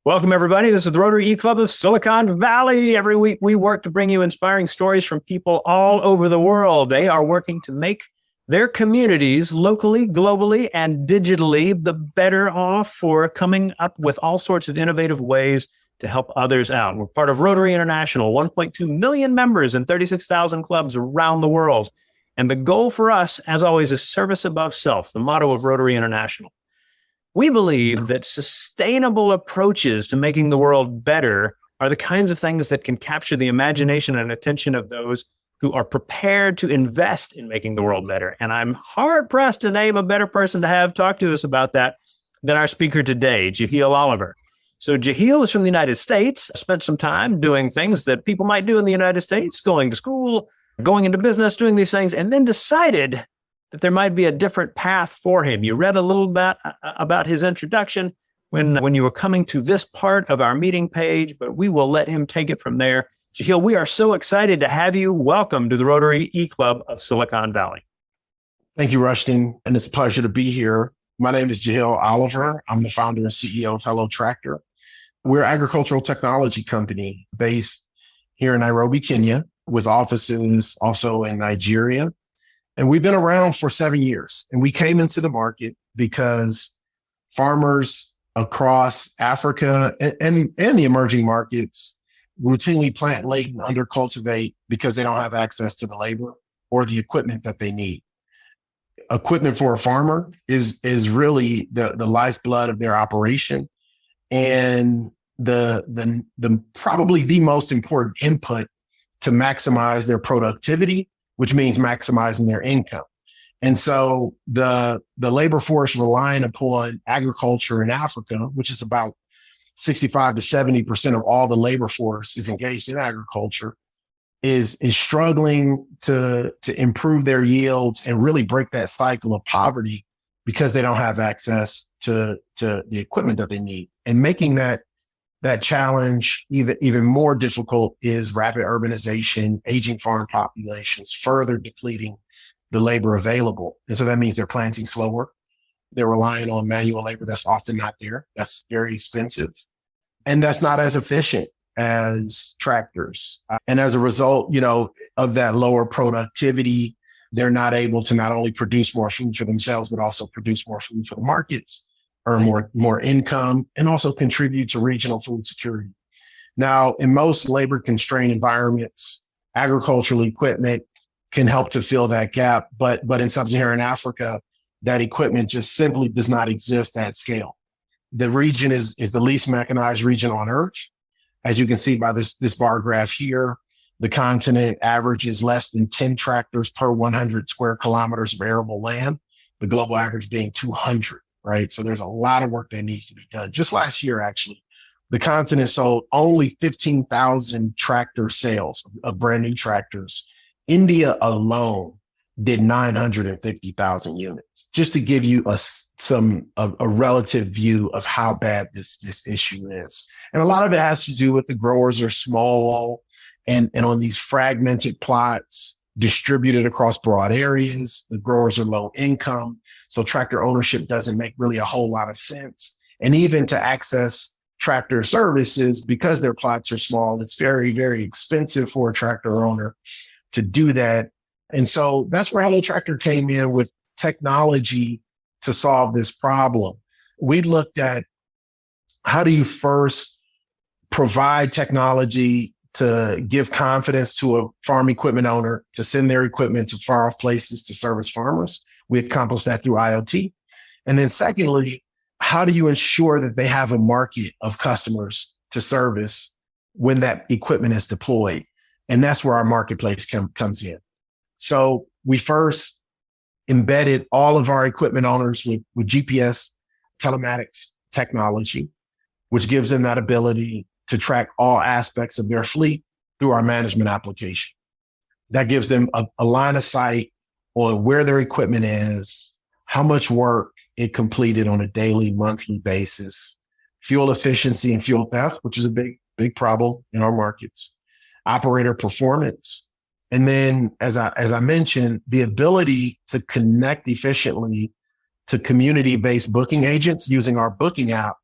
Welcome, everybody. This is the Rotary E-Club of Silicon Valley. Every week, we work to bring you inspiring stories from people all over the world. They are working to make their communities locally, globally, and digitally the better off for coming up with all sorts of innovative ways to help others out. We're part of Rotary International, 1.2 million members and 36,000 clubs around the world. And the goal for us, as always, is service above self, the motto of Rotary International. We believe that sustainable approaches to making the world better are the kinds of things that can capture the imagination and attention of those who are prepared to invest in making the world better. And I'm hard-pressed to name a better person to have talk to us about that than our speaker today, Jehiel Oliver. So Jehiel is from the United States, spent some time doing things that people might do in the United States, going to school, going into business, doing these things, and then decided that there might be a different path for him. You read a little bit about his introduction when you were coming to this part of our meeting page, but we will let him take it from there. Jehiel, we are so excited to have you. Welcome to the Rotary E-Club of Silicon Valley. Thank you, Rushton, and it's a pleasure to be here. My name is Jehiel Oliver. I'm the founder and CEO of Hello Tractor. We're an agricultural technology company based here in Nairobi, Kenya, with offices also in Nigeria. And we've been around for 7 years, and we came into the market because farmers across Africa and the emerging markets routinely plant late and undercultivate because they don't have access to the labor or the equipment that they need. Equipment for a farmer is really the lifeblood of their operation, and the probably the most important input to maximize their productivity, which means maximizing their income. And so the labor force relying upon agriculture in Africa, which is about 65 to 70% of all the labor force is engaged in agriculture, is struggling to improve their yields and really break that cycle of poverty because they don't have access to the equipment that they need. And making that challenge even more difficult is rapid urbanization, aging farm populations, further depleting the labor available. And so that means they're planting slower. They're relying on manual labor that's often not there. That's very expensive. And that's not as efficient as tractors. And as a result, of that lower productivity, they're not able to not only produce more food for themselves, but also produce more food for the markets, earn more income, and also contribute to regional food security. Now, in most labor-constrained environments, agricultural equipment can help to fill that gap, but in sub-Saharan Africa, that equipment just simply does not exist at scale. The region is the least mechanized region on Earth. As you can see by this bar graph here, the continent averages less than 10 tractors per 100 square kilometers of arable land, the global average being 200. Right. So there's a lot of work that needs to be done. Just last year, actually, the continent sold only 15,000 tractor sales of brand new tractors. India alone did 950,000 units, just to give you a relative view of how bad this issue is. And a lot of it has to do with the growers are small and on these fragmented plots distributed across broad areas. The growers are low income, so tractor ownership doesn't make really a whole lot of sense. And even to access tractor services, because their plots are small, it's very, very expensive for a tractor owner to do that. And so that's where Hello Tractor came in with technology to solve this problem. We looked at how do you first provide technology to give confidence to a farm equipment owner to send their equipment to far off places to service farmers. We accomplished that through IoT. And then secondly, how do you ensure that they have a market of customers to service when that equipment is deployed? And that's where our marketplace comes in. So we first embedded all of our equipment owners with GPS telematics technology, which gives them that ability to track all aspects of their fleet through our management application. That gives them a line of sight on where their equipment is, how much work it completed on a daily, monthly basis, fuel efficiency and fuel theft, which is a big problem in our markets, operator performance. And then, as I mentioned, the ability to connect efficiently to community-based booking agents using our booking app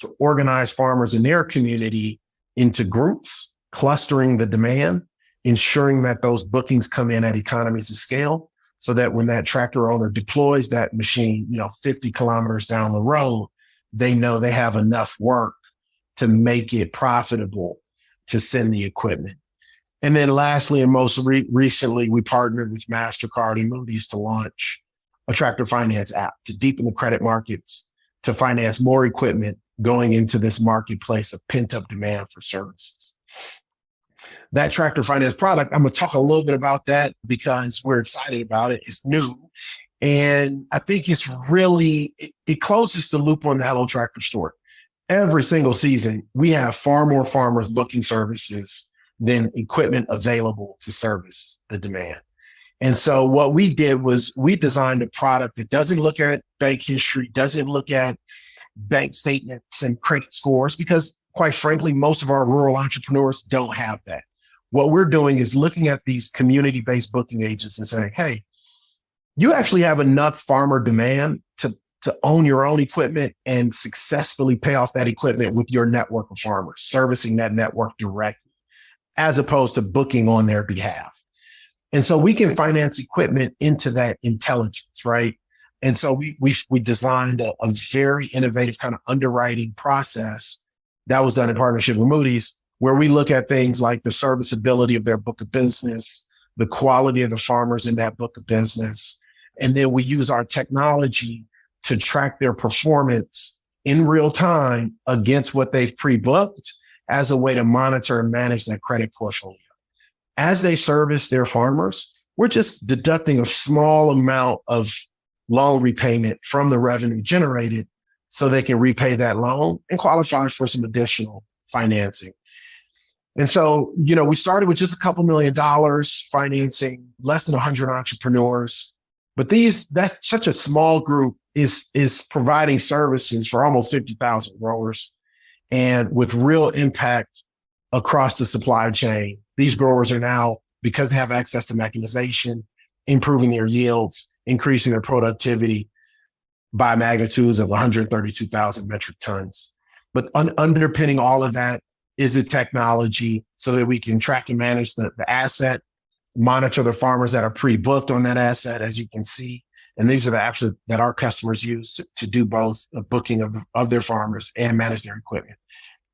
to organize farmers in their community into groups, clustering the demand, ensuring that those bookings come in at economies of scale, so that when that tractor owner deploys that machine, 50 kilometers down the road, they know they have enough work to make it profitable to send the equipment. And then lastly, and most recently, we partnered with MasterCard and Moody's to launch a tractor finance app to deepen the credit markets, to finance more equipment going into this marketplace of pent-up demand for services. That tractor finance product, I'm going to talk a little bit about that because we're excited about it. It's new. And I think it's really, it closes the loop on the Hello Tractor story. Every single season, we have far more farmers booking services than equipment available to service the demand. And so what we did was we designed a product that doesn't look at bank history, doesn't look at bank statements and credit scores, because quite frankly, most of our rural entrepreneurs don't have that. What we're doing is looking at these community-based booking agents and saying, hey, you actually have enough farmer demand to own your own equipment and successfully pay off that equipment with your network of farmers, servicing that network directly, as opposed to booking on their behalf. And so we can finance equipment into that intelligence, right? And so we designed a very innovative kind of underwriting process that was done in partnership with Moody's, where we look at things like the serviceability of their book of business, the quality of the farmers in that book of business. And then we use our technology to track their performance in real time against what they've pre-booked as a way to monitor and manage their credit portfolio. As they service their farmers, we're just deducting a small amount of loan repayment from the revenue generated so they can repay that loan and qualify for some additional financing. And so, we started with just a couple $1 million financing, less than 100 entrepreneurs. But that's such a small group is providing services for almost 50,000 growers, and with real impact across the supply chain. These growers are now, because they have access to mechanization, improving their yields, increasing their productivity by magnitudes of 132,000 metric tons. But underpinning all of that is the technology so that we can track and manage the asset, monitor the farmers that are pre-booked on that asset, as you can see. And these are the apps that our customers use to do both the booking of their farmers and manage their equipment.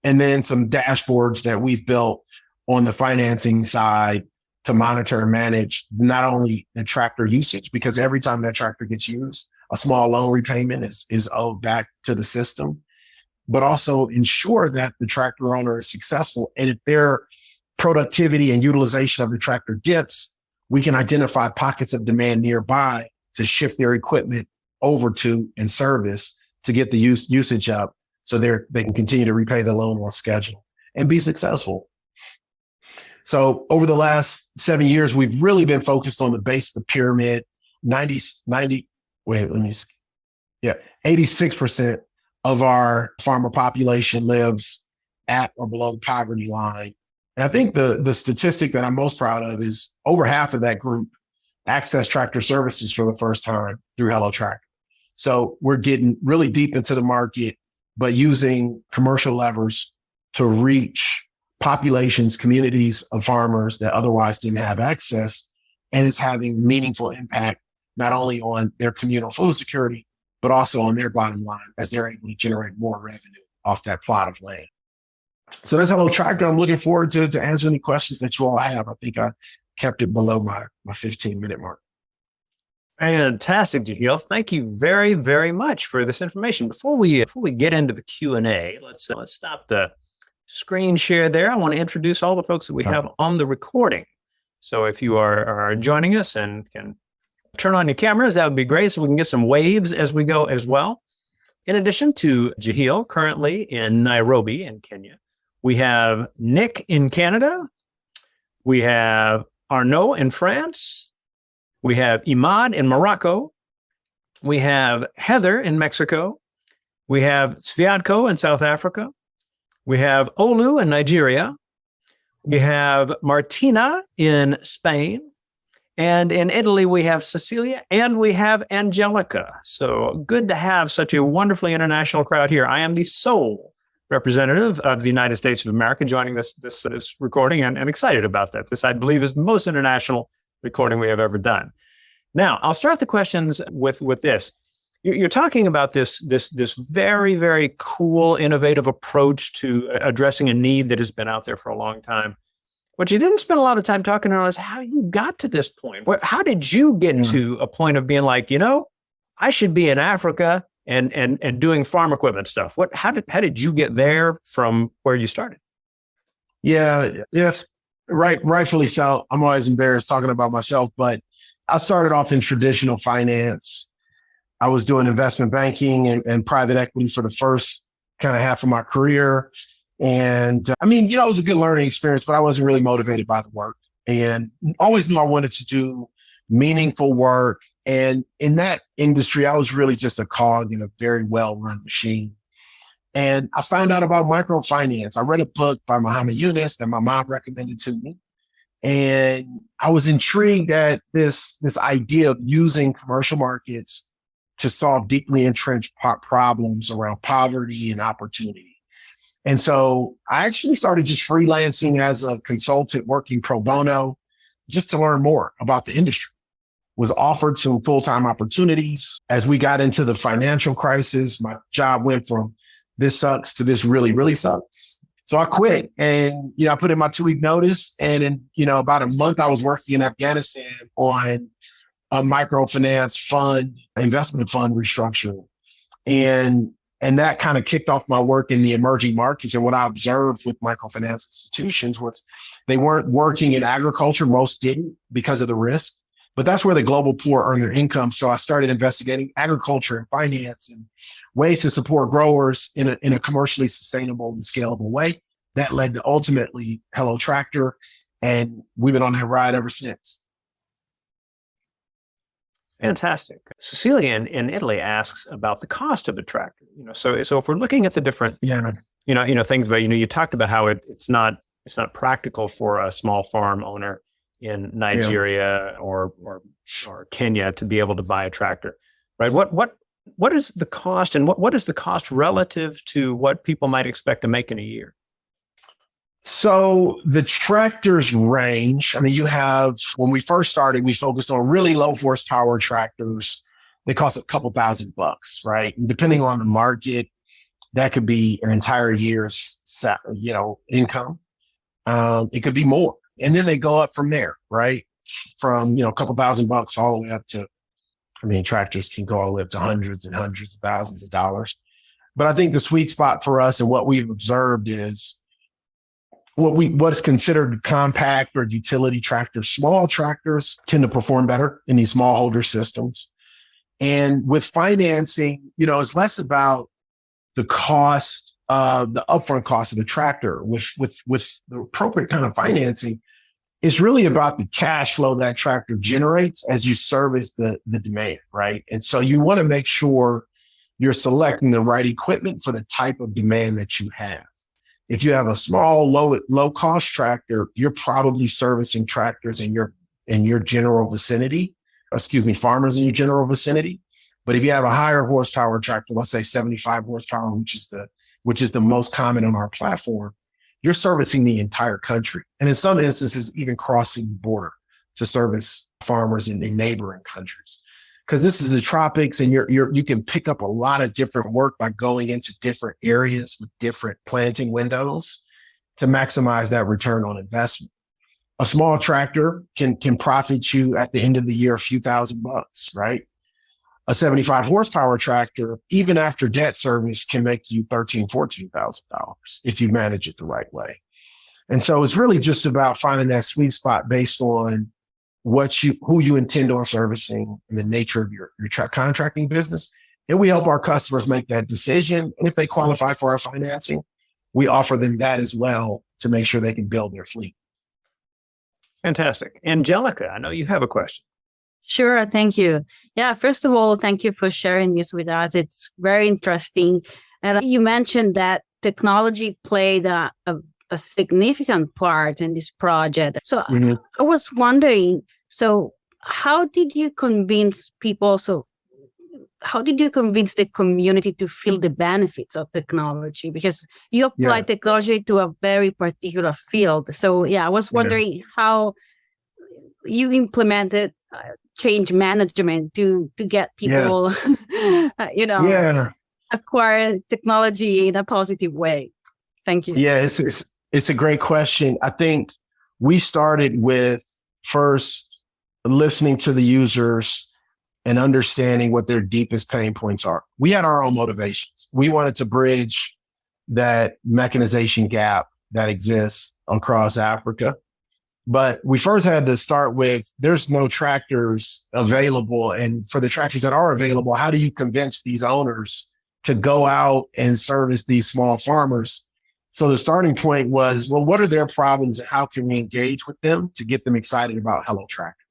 And then some dashboards that we've built on the financing side to monitor and manage not only the tractor usage, because every time that tractor gets used, a small loan repayment is owed back to the system, but also ensure that the tractor owner is successful. And if their productivity and utilization of the tractor dips, we can identify pockets of demand nearby to shift their equipment over to and service to get the usage up so they can continue to repay the loan on schedule and be successful. So over the last 7 years, we've really been focused on the base of the pyramid. 86% of our farmer population lives at or below the poverty line. And I think the statistic that I'm most proud of is over half of that group access tractor services for the first time through Hello Tractor. So we're getting really deep into the market, but using commercial levers to reach populations, communities of farmers that otherwise didn't have access. And it's having meaningful impact, not only on their communal food security, but also on their bottom line as they're able to generate more revenue off that plot of land. So that's Hello Tractor. I'm looking forward to answering any questions that you all have. I think I kept it below my 15-minute mark. Fantastic, Jehiel. Thank you very, very much for this information. Before we get into the Q&A, let's stop the screen share there. I want to introduce all the folks that we have on the recording. So if you are joining us and can turn on your cameras, that would be great, so we can get some waves as we go as well. In addition to Jehiel, currently in Nairobi in Kenya, we have Nick in Canada. We have Arnaud in France. We have Imad in Morocco. We have Heather in Mexico. We have Sviatko in South Africa. We have Olu in Nigeria. We have Martina in Spain. And in Italy, we have Cecilia and we have Angelica. So good to have such a wonderfully international crowd here. I am the sole representative of the United States of America, joining this recording, and excited about that. This, I believe, is the most international recording we have ever done. Now, I'll start the questions with this. You're talking about this very, very cool, innovative approach to addressing a need that has been out there for a long time. What you didn't spend a lot of time talking about is how you got to this point. How did you get to a point of being like, I should be in Africa and doing farm equipment stuff? How did you get there from where you started? Yeah, yes, rightfully so. I'm always embarrassed talking about myself, but I started off in traditional finance. I was doing investment banking and private equity for the first kind of half of my career. And it was a good learning experience, but I wasn't really motivated by the work, and always knew I wanted to do meaningful work. And in that industry, I was really just a cog in a very well-run machine. And I found out about microfinance. I read a book by Muhammad Yunus that my mom recommended to me. And I was intrigued at this idea of using commercial markets to solve deeply entrenched problems around poverty and opportunity. And so I actually started just freelancing as a consultant, working pro bono, just to learn more about the industry. Was offered some full-time opportunities. As we got into the financial crisis, my job went from this sucks to this really, really sucks. So I quit, and I put in my 2-week notice, and in about a month I was working in Afghanistan on a microfinance fund, investment fund restructuring. And that kind of kicked off my work in the emerging markets. And what I observed with microfinance institutions was they weren't working in agriculture. Most didn't because of the risk, but that's where the global poor earn their income. So I started investigating agriculture and finance and ways to support growers in a commercially sustainable and scalable way. That led to ultimately Hello Tractor. And we've been on that ride ever since. Fantastic. Cecilia in Italy asks about the cost of a tractor. So if we're looking at the different, things, but you talked about how it's not practical for a small farm owner in Nigeria or Kenya to be able to buy a tractor, right? What is the cost, and what is the cost relative to what people might expect to make in a year? So the tractors range. When we first started, we focused on really low horsepower tractors. They cost a couple $1,000, right? And depending on the market, that could be an entire year's, income. It could be more. And then they go up from there, right? From, a couple $1,000 all the way up to, tractors can go all the way up to hundreds and hundreds of thousands of dollars. But I think the sweet spot for us and what we've observed is what's considered compact or utility tractors. Small tractors tend to perform better in these smallholder systems. And with financing, it's less about the cost, the upfront cost of the tractor, which with the appropriate kind of financing, it's really about the cash flow that tractor generates as you service the demand, right? And so you want to make sure you're selecting the right equipment for the type of demand that you have. If you have a small, low cost tractor, you're probably servicing tractors in your general vicinity, farmers in your general vicinity. But if you have a higher horsepower tractor, let's say 75 horsepower, which is the most common on our platform, you're servicing the entire country. And in some instances, even crossing the border to service farmers in neighboring countries. Because this is the tropics, and you can pick up a lot of different work by going into different areas with different planting windows to maximize that return on investment. A small tractor can profit you at the end of the year a few $1,000, right? A 75 horsepower tractor, even after debt service, can make you $13,000, $14,000 if you manage it the right way. And so it's really just about finding that sweet spot based on who you intend on servicing and the nature of your contracting business. And we help our customers make that decision. And if they qualify for our financing, we offer them that as well to make sure they can build their fleet. Fantastic. Angelica, I know you have a question. Sure. Thank you. Yeah. First of all, thank you for sharing this with us. It's very interesting. And you mentioned that technology played a significant part in this project. So I was wondering, so how did you convince people? So how did you convince the community to feel the benefits of technology? Because you apply technology to a very particular field. So I was wondering how you implemented change management to get people, acquire technology in a positive way. Thank you. Yeah, it's a great question. I think we started with first listening to the users and understanding what their deepest pain points are. We had our own motivations. We wanted to bridge that mechanization gap that exists across Africa. But we first had to start with, there's no tractors available. And for the tractors that are available, how do you convince these owners to go out and service these small farmers? So the starting point was, well, what are their problems and how can we engage with them to get them excited about Hello Tractor?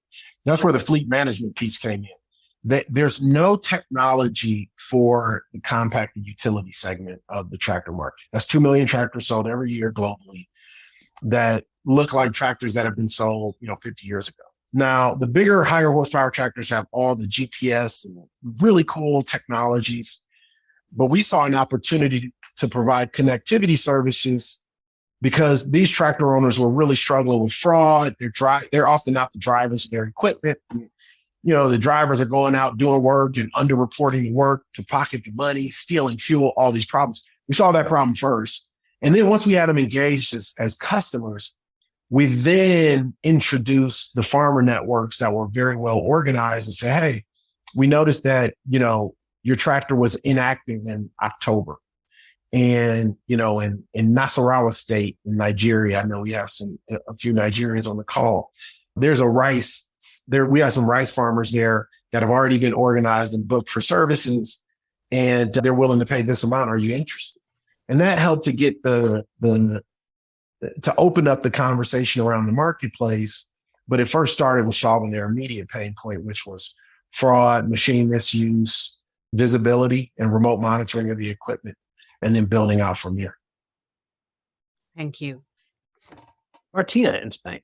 That's where the fleet management piece came in. There's no technology for the compact and utility segment of the tractor market. That's 2 million tractors sold every year globally that look like tractors that have been sold, 50 years ago. Now, the bigger, higher horsepower tractors have all the GPS and really cool technologies, but we saw an opportunity to provide connectivity services because these tractor owners were really struggling with fraud. They're often not the drivers of their equipment. The drivers are going out doing work and underreporting the work to pocket the money, stealing fuel, all these problems. We saw that problem first. And then once we had them engaged as customers, we then introduced the farmer networks that were very well organized and said, hey, we noticed that, your tractor was inactive in October. And, in Nasarawa State, in Nigeria, I know we have a few Nigerians on the call. There's we have some rice farmers there that have already been organized and booked for services, and they're willing to pay this amount. Are you interested? And that helped to get to open up the conversation around the marketplace. But it first started with solving their immediate pain point, which was fraud, machine misuse, visibility, and remote monitoring of the equipment, and then building out from there. Thank you. Martina in Spain.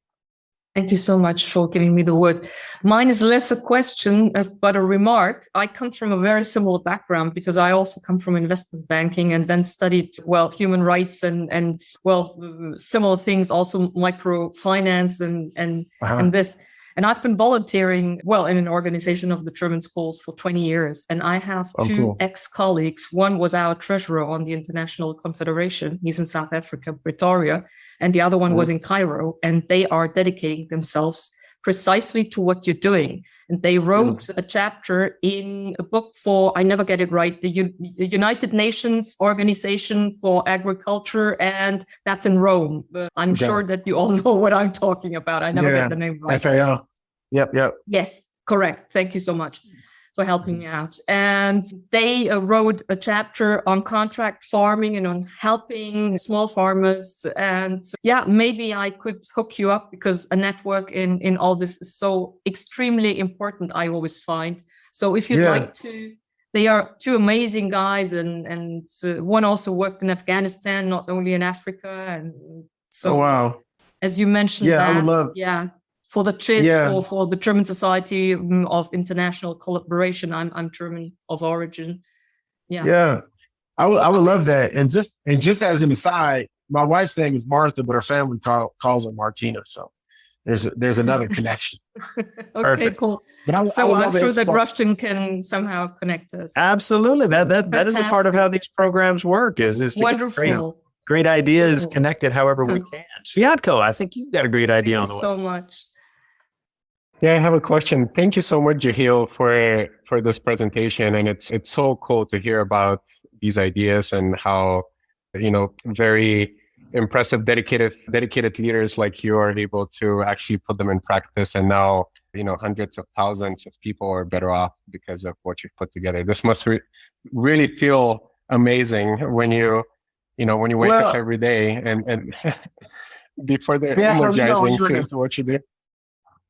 Thank you so much for giving me the word. Mine is less a question, but a remark. I come from a very similar background because I also come from investment banking and then studied, human rights and similar things, also microfinance and this. And I've been volunteering, in an organization of the German schools for 20 years. And I have two ex-colleagues. One was our treasurer on the International Confederation. He's in South Africa, Pretoria. And the other one was in Cairo. And they are dedicating themselves precisely to what you're doing. And they wrote a chapter in a book for, I never get it right, the United Nations Organization for Agriculture, and that's in Rome. But I'm sure that you all know what I'm talking about. I never get the name right. FAO. Yep. Yes, correct. Thank you so much for helping me out. And they wrote a chapter on contract farming and on helping small farmers. And maybe I could hook you up because a network in all this is so extremely important, I always find. So if you'd like to, they are two amazing guys. And one also worked in Afghanistan, not only in Africa. And so, as you mentioned, I would love. For the CHIS, for the German Society of International Collaboration. I'm German of origin. I would love that. And just as an aside, my wife's name is Martha, but her family calls her Martina. So there's another connection. Okay, Perfect. cool. But I'm sure that Rushton can somehow connect us. Absolutely. That is a part of how these programs work. Is to wonderful. Great ideas connected however we can. Sviatko, I think you've got a great idea on the way. Thank you so much. Yeah, I have a question. Thank you so much, Jehiel, for this presentation. And it's so cool to hear about these ideas and how, very impressive, dedicated leaders like you are able to actually put them in practice. And now, hundreds of thousands of people are better off because of what you've put together. This must really feel amazing when you wake up every day and before they're energizing to what you do.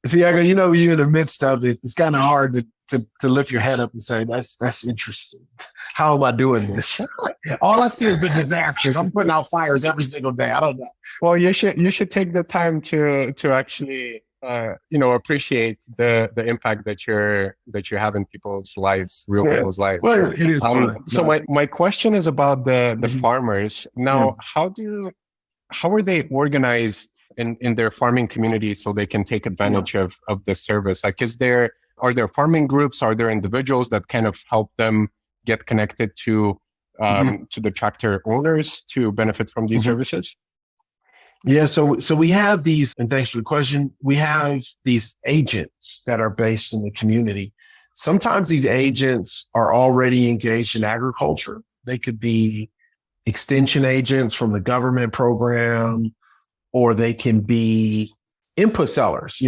Thiago, you're in the midst of it. It's kind of hard to lift your head up and say, that's interesting. How am I doing this? All I see is the disasters. I'm putting out fires every single day. I don't know. Well, you should take the time to actually appreciate the impact that you're having people's lives, real people's lives. Well, it is fun. So my question is about the farmers. Now, how are they organized in their farming community so they can take advantage of this service? Like, are there farming groups? Are there individuals that kind of help them get connected to the tractor owners to benefit from these services? Yeah, so we have these, and thanks for the question. We have these agents that are based in the community. Sometimes these agents are already engaged in agriculture. They could be extension agents from the government program, or they can be input sellers,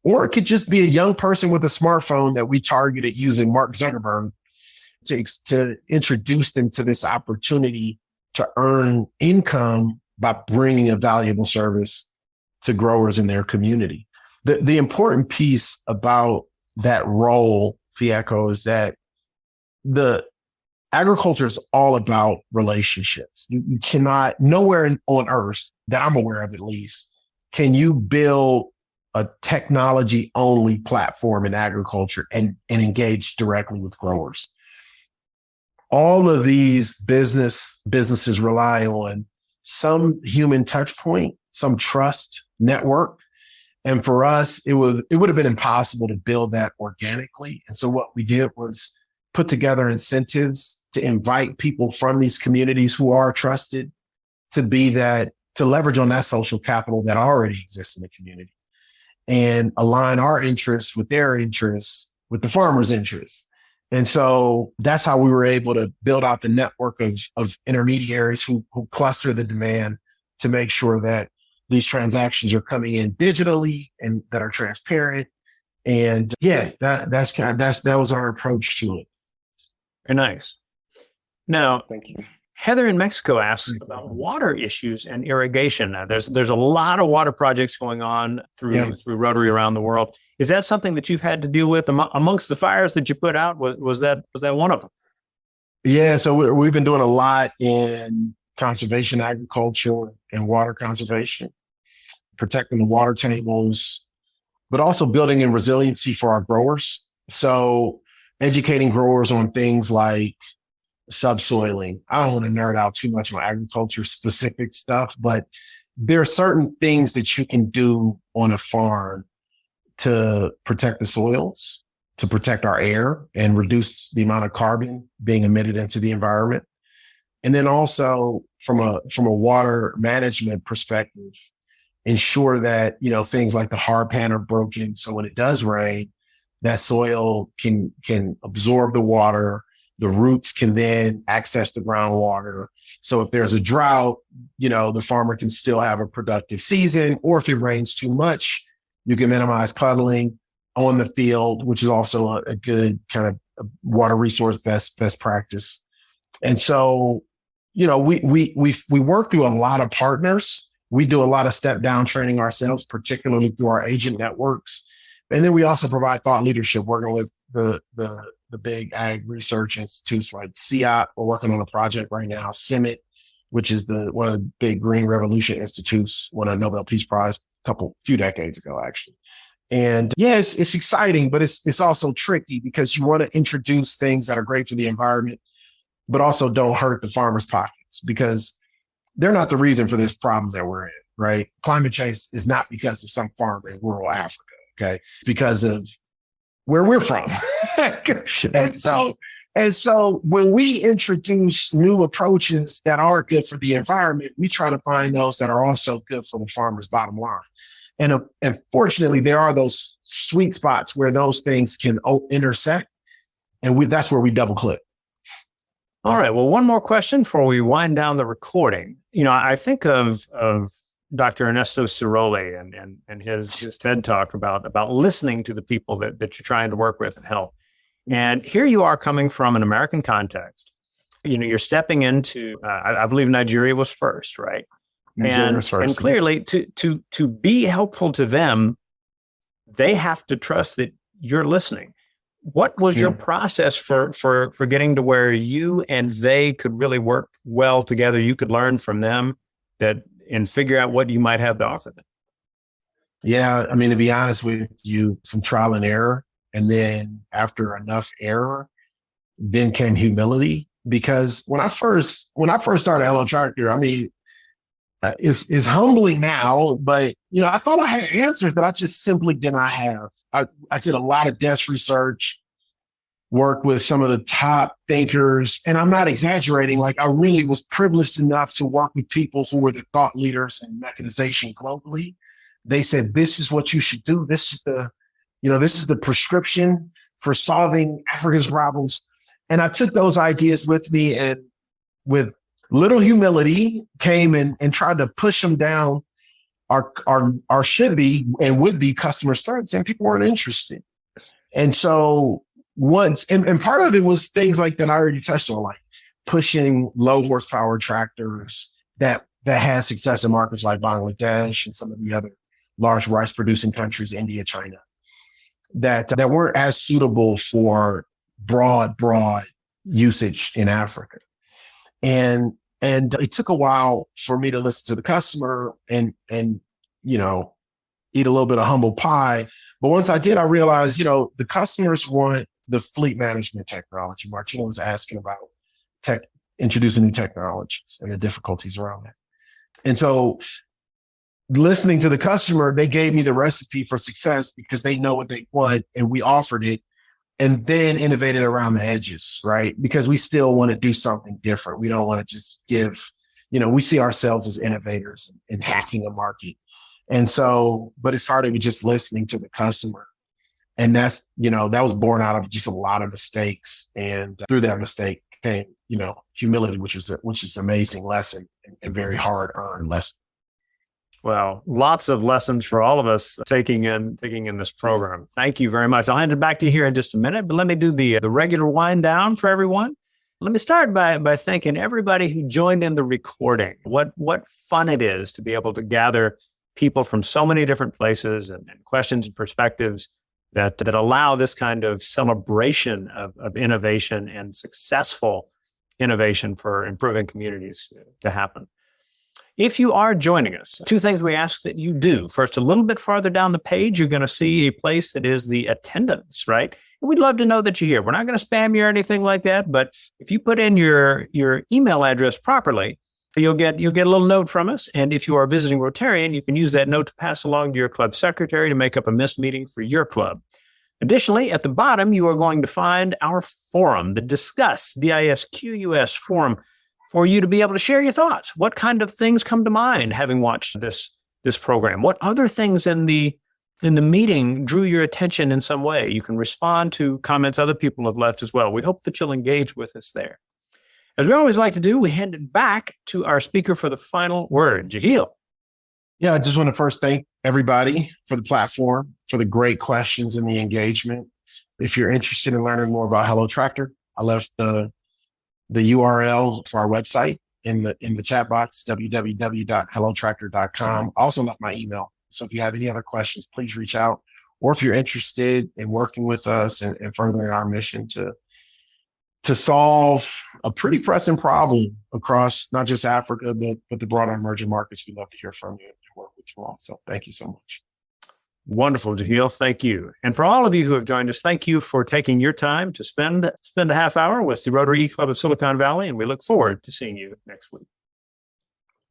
or it could just be a young person with a smartphone that we targeted using Mark Zuckerberg to introduce them to this opportunity to earn income by bringing a valuable service to growers in their community. The important piece about that role, Fieko, is that the agriculture is all about relationships. You cannot, nowhere on earth that I'm aware of at least, can you build a technology-only platform in agriculture and engage directly with growers. All of these businesses rely on some human touch point, some trust network. And for us, it would have been impossible to build that organically. And so what we did was put together incentives to invite people from these communities who are trusted to leverage on that social capital that already exists in the community and align our interests with their interests, with the farmers' interests. And so that's how we were able to build out the network of intermediaries who cluster the demand to make sure that these transactions are coming in digitally and that are transparent. And that was our approach to it. Very nice. Now, Thank you. Heather in Mexico asks about water issues and irrigation. Now, there's a lot of water projects going on through Rotary around the world. Is that something that you've had to deal with amongst the fires that you put out? Was that one of them? Yeah, so we've been doing a lot in conservation agriculture and water conservation, protecting the water tables, but also building in resiliency for our growers. So educating growers on things like subsoiling. I don't want to nerd out too much on agriculture specific stuff, but there are certain things that you can do on a farm to protect the soils, to protect our air and reduce the amount of carbon being emitted into the environment. And then also from a water management perspective, ensure that, things like the hard pan are broken. So when it does rain, that soil can absorb the water. The roots can then access the groundwater. So if there's a drought, the farmer can still have a productive season. Or if it rains too much, you can minimize puddling on the field, which is also a good kind of water resource best practice. And so, we work through a lot of partners. We do a lot of step down training ourselves, particularly through our agent networks. And then we also provide thought leadership, working with the big ag research institutes like CIOP. We're working on a project right now, CIMMIT, which is one of the big Green Revolution institutes, won a Nobel Peace Prize few decades ago, actually. And yes, it's exciting, but it's also tricky because you want to introduce things that are great for the environment, but also don't hurt the farmers' pockets because they're not the reason for this problem that we're in, right? Climate change is not because of some farmer in rural Africa, okay? It's because of where we're from. And so when we introduce new approaches that are good for the environment, we try to find those that are also good for the farmer's bottom line. And fortunately, there are those sweet spots where those things can intersect. And that's where we double click. All right. Well, one more question before we wind down the recording. I think of Dr. Ernesto Ciroli and his TED talk about listening to the people that you're trying to work with and help. And here you are coming from an American context. You're stepping into, I believe Nigeria was first, right? And clearly to be helpful to them, they have to trust that you're listening. What was your process for getting to where you and they could really work well together? You could learn from them and figure out what you might have to offer them. Yeah, I mean, to be honest with you, some trial and error. And then after enough error, then came humility. Because when I first started Hello Tractor, I mean, it's humbling now, but I thought I had answers that I just simply did not have. I did a lot of desk research, worked with some of the top thinkers, and I'm not exaggerating. Like, I really was privileged enough to work with people who were the thought leaders in mechanization globally. They said, this is what you should do. This is the prescription for solving Africa's problems. And I took those ideas with me, and with little humility came and tried to push them down our should be and would be customers' throats, and people weren't interested. And so and part of it was things like that I already touched on, like pushing low horsepower tractors that had success in markets like Bangladesh and some of the other large rice producing countries, India, China, that weren't as suitable for broad usage in Africa. And it took a while for me to listen to the customer and eat a little bit of humble pie. But once I did, I realized, the customers want the fleet management technology. Martina was asking about introducing new technologies and the difficulties around that. And so listening to the customer, they gave me the recipe for success because they know what they want, and we offered it, and then innovated around the edges, right? Because we still want to do something different. We don't want to just give, we see ourselves as innovators and hacking a market. And so, but it started with just listening to the customer. And that was born out of just a lot of mistakes. And through that mistake came, humility, which is an amazing lesson and very hard earned lesson. Well, lots of lessons for all of us taking in this program. Thank you very much. I'll hand it back to you here in just a minute, but let me do the regular wind down for everyone. Let me start by thanking everybody who joined in the recording. What fun it is to be able to gather people from so many different places and questions and perspectives that allow this kind of celebration of innovation and successful innovation for improving communities to happen. If you are joining us, two things we ask that you do. First, a little bit farther down the page, you're going to see a place that is the attendance, right? And we'd love to know that you're here. We're not going to spam you or anything like that, but if you put in your email address properly, you'll get a little note from us. And if you are visiting Rotarian, you can use that note to pass along to your club secretary to make up a missed meeting for your club. Additionally, at the bottom, you are going to find our forum, the Discuss, DISQUS forum, for you to be able to share your thoughts. What kind of things come to mind having watched this program? What other things in the meeting drew your attention in some way? You can respond to comments other people have left as well. We hope that you'll engage with us there. As we always like to do, we hand it back to our speaker for the final word. Jehiel. Yeah, I just want to first thank everybody for the platform, for the great questions and the engagement. If you're interested in learning more about Hello Tractor, I left the URL for our website in the chat box, www.hellotractor.com. I also left my email. So if you have any other questions, please reach out. Or if you're interested in working with us and furthering our mission to solve a pretty pressing problem across not just Africa, but the broader emerging markets, we'd love to hear from you and work with you all. So thank you so much. Wonderful, Jehiel. Thank you. And for all of you who have joined us, thank you for taking your time to spend a half hour with the Rotary Club of Silicon Valley, and we look forward to seeing you next week.